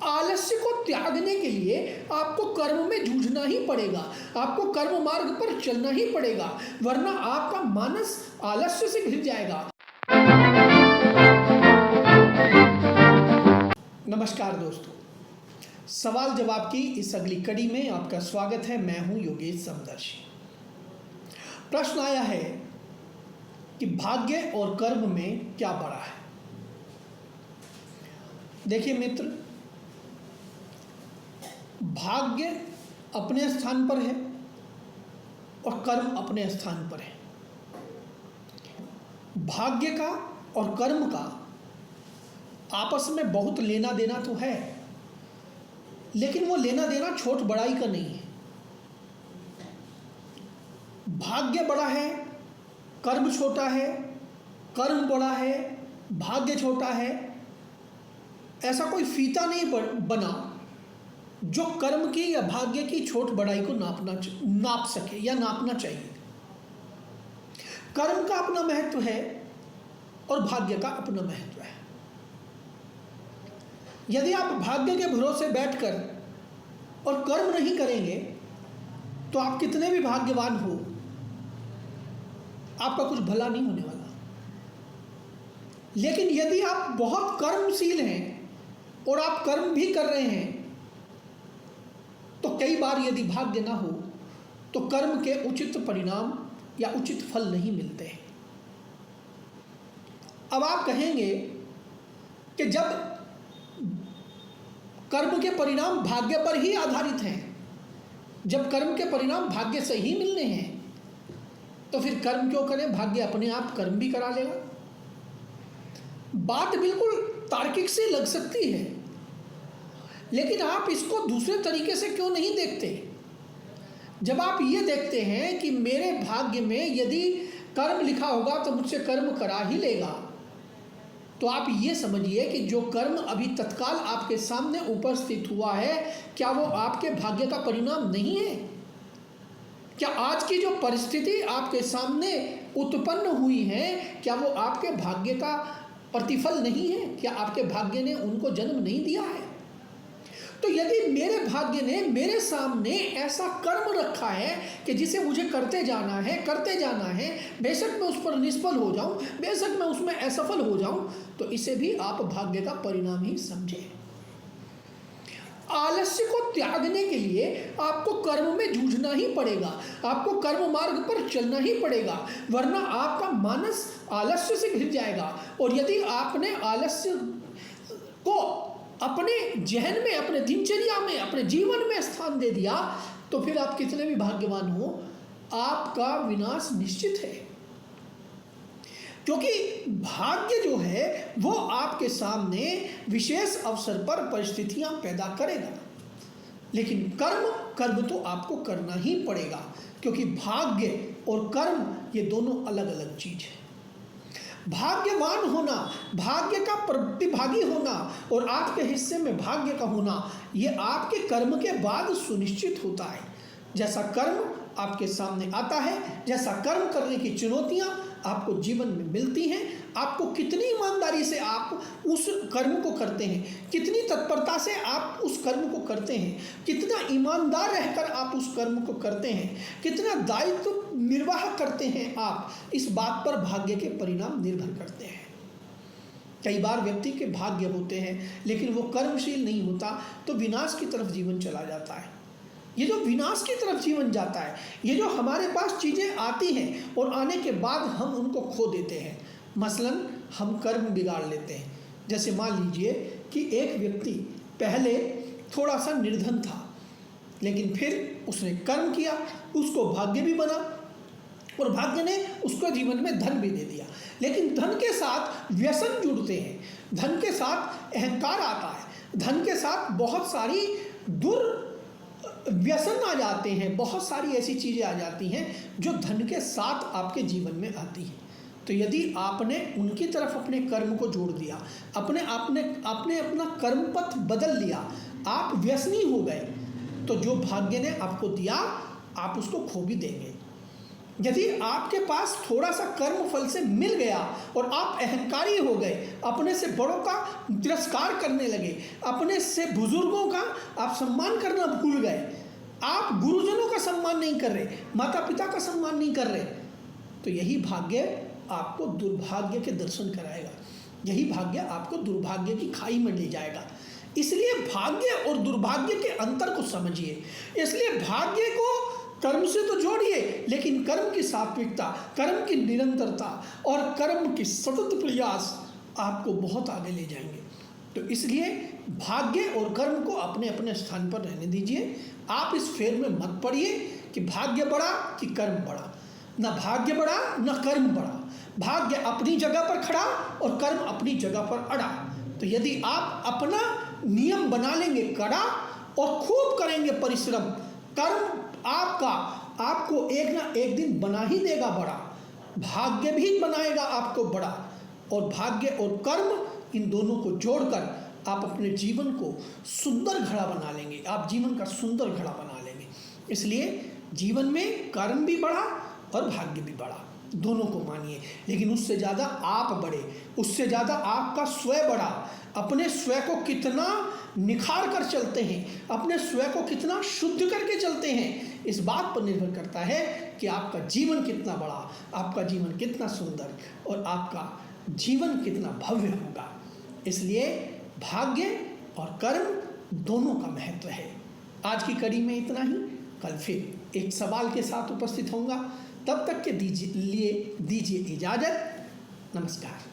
आलस्य को त्यागने के लिए आपको कर्म में जूझना ही पड़ेगा, आपको कर्म मार्ग पर चलना ही पड़ेगा, वरना आपका मानस आलस्य से घिर जाएगा। नमस्कार दोस्तों, सवाल जवाब की इस अगली कड़ी में आपका स्वागत है। मैं हूं योगेश समदर्शी। प्रश्न आया है कि भाग्य और कर्म में क्या बड़ा है। देखिए मित्र, भाग्य अपने स्थान पर है और कर्म अपने स्थान पर है। भाग्य का और कर्म का आपस में बहुत लेना देना तो है, लेकिन वो लेना देना छोट बड़ाई का नहीं है। भाग्य बड़ा है, कर्म छोटा है, कर्म बड़ा है, भाग्य छोटा है। ऐसा कोई फीता नहीं बना जो कर्म की या भाग्य की छोट बड़ाई को नाप सके या नापना चाहिए। कर्म का अपना महत्व है और भाग्य का अपना महत्व है। यदि आप भाग्य के भरोसे बैठकर और कर्म नहीं करेंगे तो आप कितने भी भाग्यवान हो, आपका कुछ भला नहीं होने वाला। लेकिन यदि आप बहुत कर्मशील हैं और आप कर्म भी कर रहे हैं तो कई बार यदि भाग्य ना हो तो कर्म के उचित परिणाम या उचित फल नहीं मिलते हैं। अब आप कहेंगे कि जब कर्म के परिणाम भाग्य पर ही आधारित हैं, जब कर्म के परिणाम भाग्य से ही मिलने हैं, तो फिर कर्म क्यों करें, भाग्य अपने आप कर्म भी करा लेगा। बात बिल्कुल तार्किक से लग सकती है, लेकिन आप इसको दूसरे तरीके से क्यों नहीं देखते। जब आप ये देखते हैं कि मेरे भाग्य में यदि कर्म लिखा होगा तो मुझसे कर्म करा ही लेगा, तो आप ये समझिए कि जो कर्म अभी तत्काल आपके सामने उपस्थित हुआ है, क्या वो आपके भाग्य का परिणाम नहीं है? क्या आज की जो परिस्थिति आपके सामने उत्पन्न हुई है, क्या वो आपके भाग्य का प्रतिफल नहीं है? क्या आपके भाग्य ने उनको जन्म नहीं दिया है? तो यदि मेरे भाग्य ने मेरे सामने ऐसा कर्म रखा है कि जिसे मुझे करते जाना है, बेशक मैं उस पर निष्फल हो जाऊं, बेशक मैं उसमें असफल हो जाऊं, तो इसे भी आप भाग्य का परिणाम ही समझें। आलस्य को त्यागने के लिए आपको कर्म में जूझना ही पड़ेगा, आपको कर्म मार्ग पर चलना ही पड़ेगा, वरना आपका मानस आलस्य से घिर जाएगा। और यदि आपने आलस्य को अपने जहन में, अपने दिनचर्या में, अपने जीवन में स्थान दे दिया, तो फिर आप कितने भी भाग्यवान हो, आपका विनाश निश्चित है। क्योंकि भाग्य जो है वो आपके सामने विशेष अवसर पर परिस्थितियां पैदा करेगा, लेकिन कर्म तो आपको करना ही पड़ेगा, क्योंकि भाग्य और कर्म ये दोनों अलग अलग चीज है। भाग्यवान होना, भाग्य का प्रतिभागी होना और आपके हिस्से में भाग्य का होना, ये आपके कर्म के बाद सुनिश्चित होता है। जैसा कर्म आपके सामने आता है, जैसा कर्म करने की चुनौतियां आपको जीवन में मिलती हैं, आपको कितनी ईमानदारी से आप उस कर्म को करते हैं, कितनी तत्परता से आप उस कर्म को करते हैं, कितना ईमानदार रहकर आप उस कर्म को करते हैं, कितना दायित्व निर्वाह करते हैं आप, इस बात पर भाग्य के परिणाम निर्भर करते हैं। कई बार व्यक्ति के भाग्य होते हैं लेकिन वो कर्मशील नहीं होता, तो विनाश की तरफ जीवन चला जाता है। ये जो विनाश की तरफ जीवन जाता है, ये जो हमारे पास चीज़ें आती हैं और आने के बाद हम उनको खो देते हैं। मसलन हम कर्म बिगाड़ लेते हैं। जैसे मान लीजिए कि एक व्यक्ति पहले थोड़ा सा निर्धन था, लेकिन फिर उसने कर्म किया, उसको भाग्य भी बना और भाग्य ने उसको जीवन में धन भी दे दिया। लेकिन धन के साथ व्यसन जुड़ते हैं, धन के साथ अहंकार आता है, धन के साथ बहुत सारी व्यसन आ जाते हैं, बहुत सारी ऐसी चीज़ें आ जाती हैं जो धन के साथ आपके जीवन में आती हैं। तो यदि आपने उनकी तरफ अपने कर्म को जोड़ दिया, आपने अपना कर्म पथ बदल लिया, आप व्यसनी हो गए, तो जो भाग्य ने आपको दिया आप उसको खो भी देंगे। यदि आपके पास थोड़ा सा कर्म फल से मिल गया और आप अहंकारी हो गए, अपने से बड़ों का तिरस्कार करने लगे, अपने से बुजुर्गों का आप सम्मान करना भूल गए, आप गुरुजनों का सम्मान नहीं कर रहे, माता पिता का सम्मान नहीं कर रहे, तो यही भाग्य आपको दुर्भाग्य के दर्शन कराएगा, यही भाग्य आपको दुर्भाग्य की खाई में ले जाएगा। इसलिए भाग्य और दुर्भाग्य के अंतर को समझिए। इसलिए भाग्य को कर्म से तो जोड़िए, लेकिन कर्म की सात्विकता, कर्म की निरंतरता और कर्म की सतत प्रयास आपको बहुत आगे ले जाएंगे। तो इसलिए भाग्य और कर्म को अपने अपने स्थान पर रहने दीजिए। आप इस फेर में मत पड़िए कि भाग्य बड़ा कि कर्म बड़ा, न भाग्य बड़ा न कर्म बड़ा। भाग्य अपनी जगह पर खड़ा और कर्म अपनी जगह पर अड़ा। तो यदि आप अपना नियम बना लेंगे कड़ा और खूब करेंगे परिश्रम, कर्म आपको एक ना एक दिन बना ही देगा बड़ा, भाग्य भी बनाएगा आपको बड़ा। और भाग्य और कर्म इन दोनों को जोड़कर आप अपने जीवन को सुंदर घड़ा बना लेंगे, आप जीवन का सुंदर घड़ा बना लेंगे। इसलिए जीवन में कर्म भी बड़ा और भाग्य भी बड़ा, दोनों को मानिए, लेकिन उससे ज़्यादा आप बड़े, उससे ज़्यादा आपका स्वयं बड़ा। अपने स्वयं को कितना निखार कर चलते हैं, अपने स्वयं को कितना शुद्ध करके चलते हैं, इस बात पर निर्भर करता है कि आपका जीवन कितना बड़ा, आपका जीवन कितना सुंदर और आपका जीवन कितना भव्य होगा। इसलिए भाग्य और कर्म दोनों का महत्व है। आज की कड़ी में इतना ही। कल फिर एक सवाल के साथ उपस्थित होऊंगा। तब तक के दीजिए इजाज़त। नमस्कार।